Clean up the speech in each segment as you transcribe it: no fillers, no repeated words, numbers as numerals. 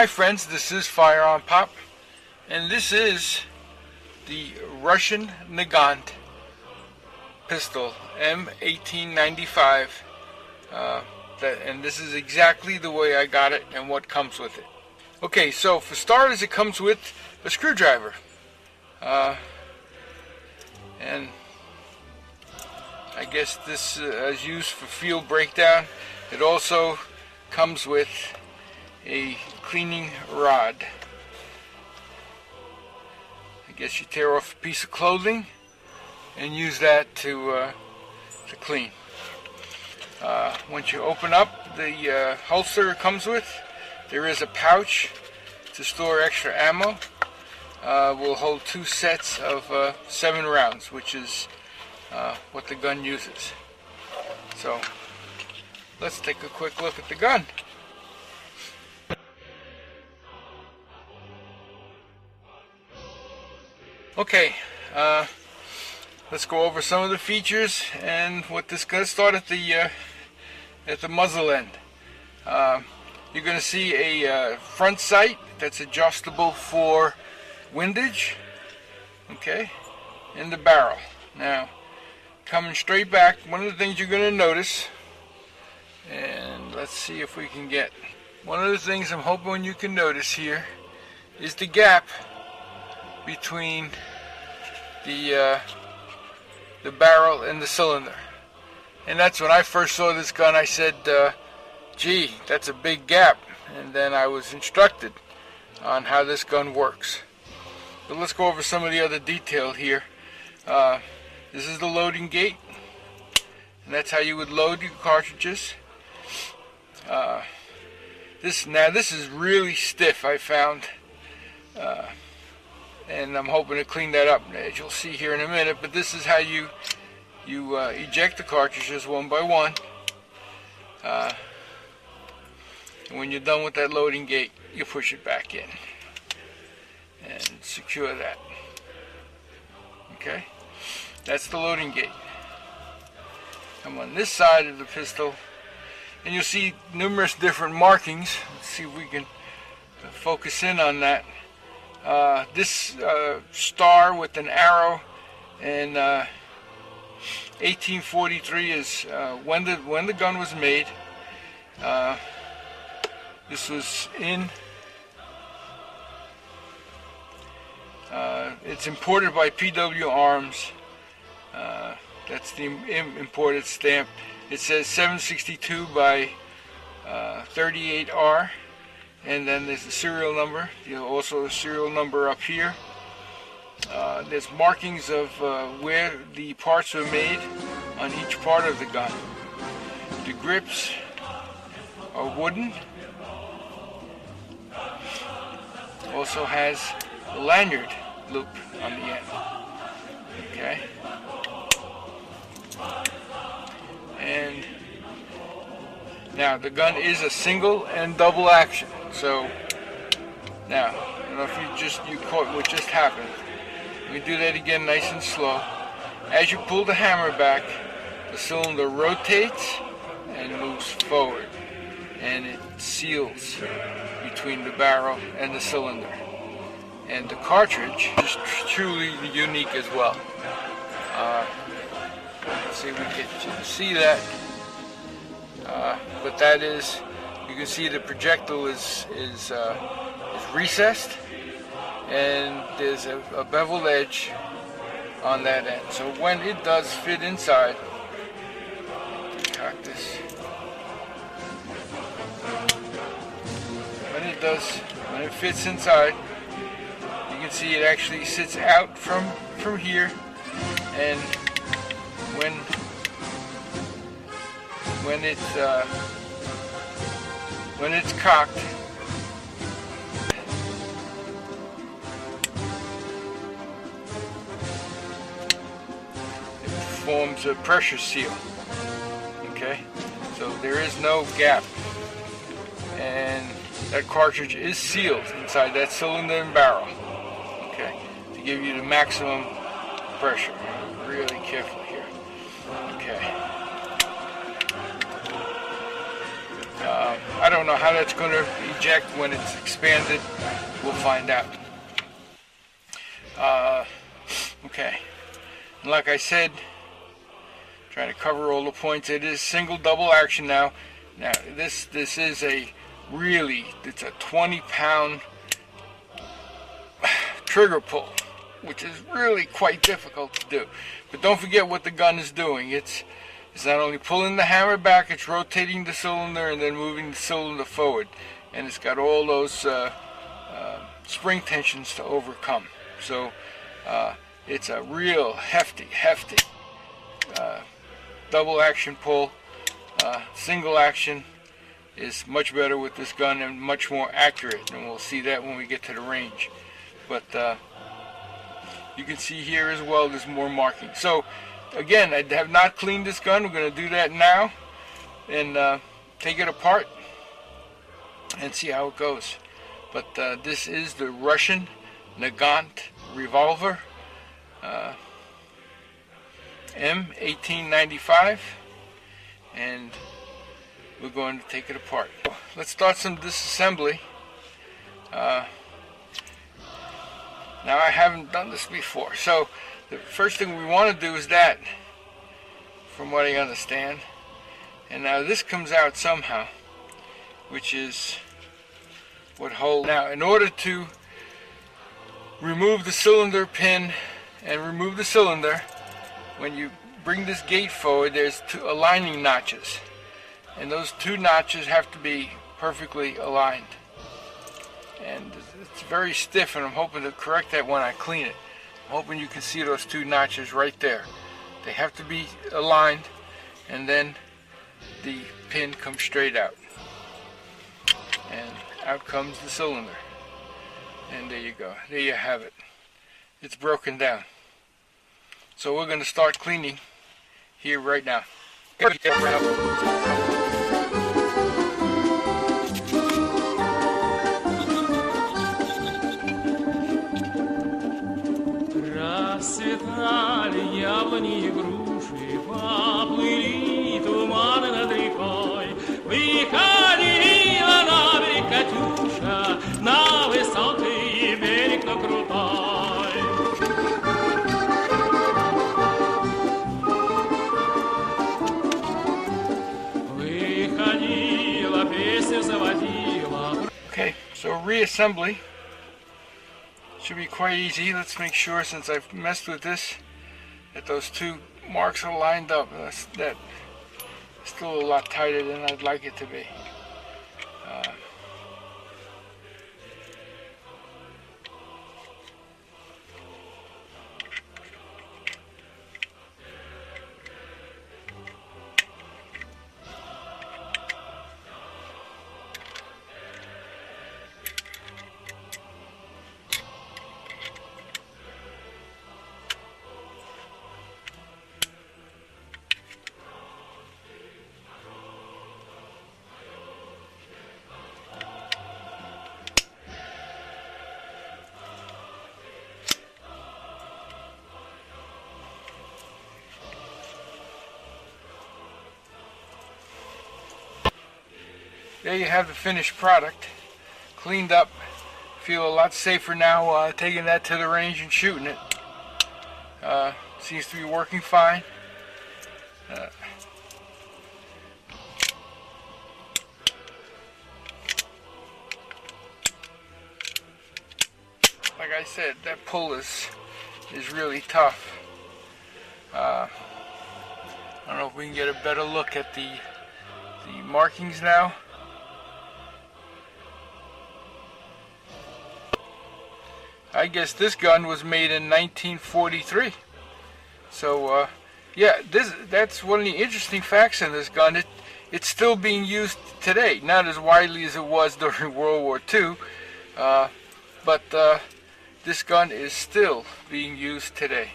Hi friends, this is Firearm Pop, and this is the Russian Nagant pistol M1895, and this is exactly the way I got it and what comes with it. Okay, so for starters, it comes with a screwdriver, and I guess this is used for field breakdown. It also comes with a cleaning rod. I guess you tear off a piece of clothing and use that to clean. Once you open up the holster it comes with, there is a pouch to store extra ammo. Will hold 2 sets of 7 rounds, which is what the gun uses. So let's take a quick look at the gun. Okay, let's go over some of the features and what this gun. Start at the muzzle end. You're going to see a front sight that's adjustable for windage. Okay, in the barrel. Now, coming straight back, one of the things you're going to notice, and let's see if we can get. One of the things I'm hoping you can notice here is the gap between the barrel and the cylinder. And that's when I first saw this gun, I said, gee, that's a big gap. And then I was instructed on how this gun works. But let's go over some of the other detail here. This is the loading gate, and that's how you would load your cartridges. This is really stiff, I found. And I'm hoping to clean that up, as you'll see here in a minute. But this is how you eject the cartridges one by one. And when you're done with that loading gate, you push it back in and secure that. Okay, that's the loading gate. Come on this side of the pistol, and you'll see numerous different markings. Let's see if we can focus in on that. This star with an arrow and 1843 is when the gun was made. This was in. It's imported by PW Arms. That's the imported stamp. It says 762 by 38R. And then there's the serial number. Also a serial number up here. There's markings of where the parts were made on each part of the gun. The grips are wooden. Also has a lanyard loop on the end. Okay. And now the gun is a single and double action. So now, I don't know if you caught what just happened. We do that again nice and slow. As you pull the hammer back, the cylinder rotates and moves forward, and it seals between the barrel and the cylinder. And the cartridge is truly unique as well. Let's see if we can see that. But that is, you can see the projectile is recessed, and there's a beveled edge on that end. So when it does fit inside, cock this. When it fits inside, you can see it actually sits out from here, and when when it's cocked, it forms a pressure seal. Okay, so there is no gap, and that cartridge is sealed inside that cylinder and barrel. Okay, to give you the maximum pressure. Really careful here. Okay. I don't know how that's going to eject when it's expanded. We'll find out. Okay. And like I said, trying to cover all the points. It is single double action now. Now this is a really, it's a 20-pound trigger pull, which is really quite difficult to do. But don't forget what the gun is doing. It's not only pulling the hammer back, it's rotating the cylinder and then moving the cylinder forward. And it's got all those spring tensions to overcome. So it's a real hefty double action pull. Single action is much better with this gun and much more accurate, and we'll see that when we get to the range. But you can see here as well there's more marking. So again, I have not cleaned this gun. We're going to do that now and take it apart and see how it goes. But this is the Russian Nagant revolver, M1895, and we're going to take it apart. Let's start some disassembly. Now I haven't done this before, so the first thing we want to do is that, from what I understand. And now this comes out somehow, which is what holds. Now in order to remove the cylinder pin and remove the cylinder, when you bring this gate forward, there's two aligning notches, and those two notches have to be perfectly aligned. And it's very stiff, and I'm hoping to correct that when I clean it. I'm hoping you can see those two notches right there. They have to be aligned, and then the pin comes straight out. And out comes the cylinder. And there you go. There you have it. It's broken down. So we're going to start cleaning here right now. Расцветали яблони и груши, поплыли туманы над рекой. Выходила на берег Катюша, на высокий берег, но крутой. Выходила, песню заводила. Okay, so reassembly should be quite easy. Let's make sure, since I've messed with this, that those two marks are lined up. That's still a lot tighter than I'd like it to be. There you have the finished product, cleaned up. Feel a lot safer now taking that to the range and shooting it. Seems to be working fine. Like I said, that pull is really tough. I don't know if we can get a better look at the markings now. I guess this gun was made in 1943. So yeah, that's one of the interesting facts in this gun. it's still being used today. Not as widely as it was during World War II, but this gun is still being used today,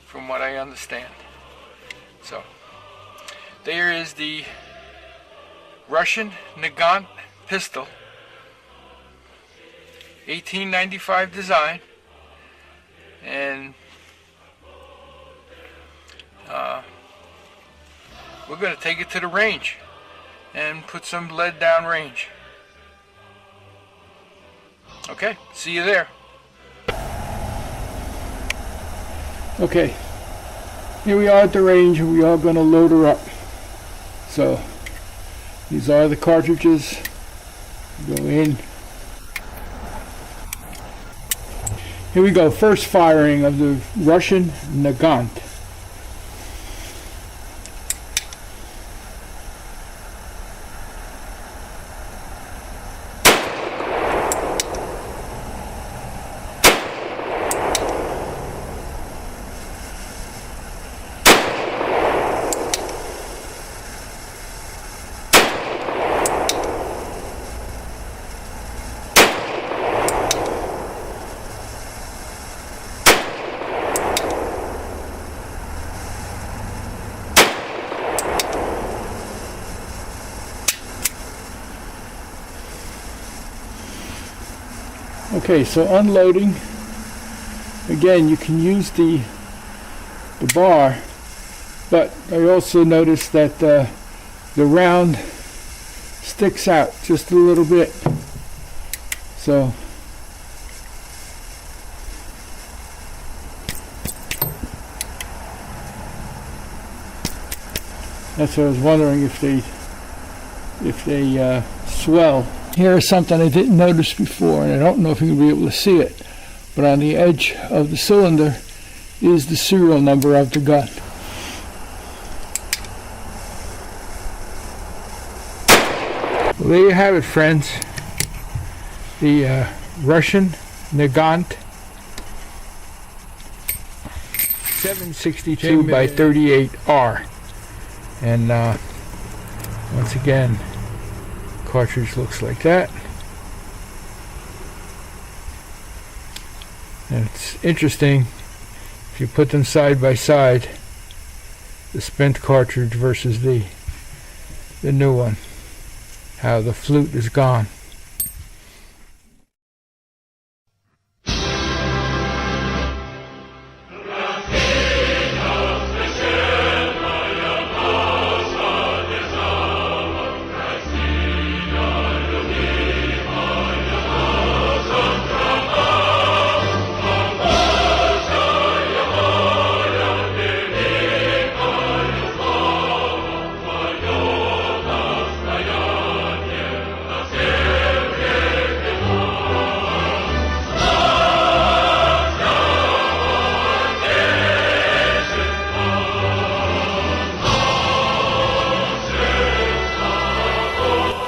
from what I understand. So, there is the Russian Nagant pistol, 1895 design, and we're going to take it to the range and put some lead down range. Okay, see you there. Okay, here we are at the range, and we are going to load her up. So these are the cartridges. Go in. Here we go, first firing of the Russian Nagant. Okay, so unloading. Again, you can use the bar, but I also noticed that the round sticks out just a little bit. So that's what I was wondering, if they swell. Here's something I didn't notice before, and I don't know if you'll be able to see it, but on the edge of the cylinder is the serial number of the gun. Well, there you have it, friends. The Russian Nagant 762 by 38R. And once again, cartridge looks like that. And it's interesting, if you put them side by side, the spent cartridge versus the new one, how the flute is gone.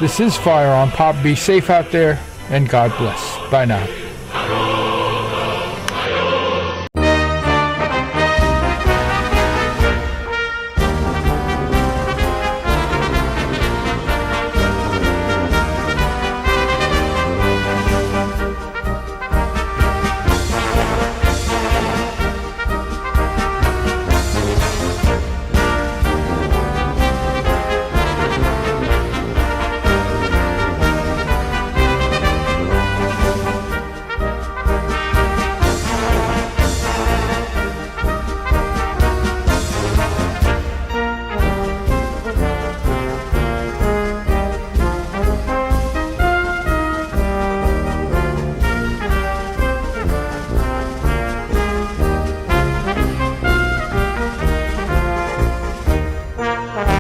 This is Firearm Pop. Be safe out there, and God bless. Bye now.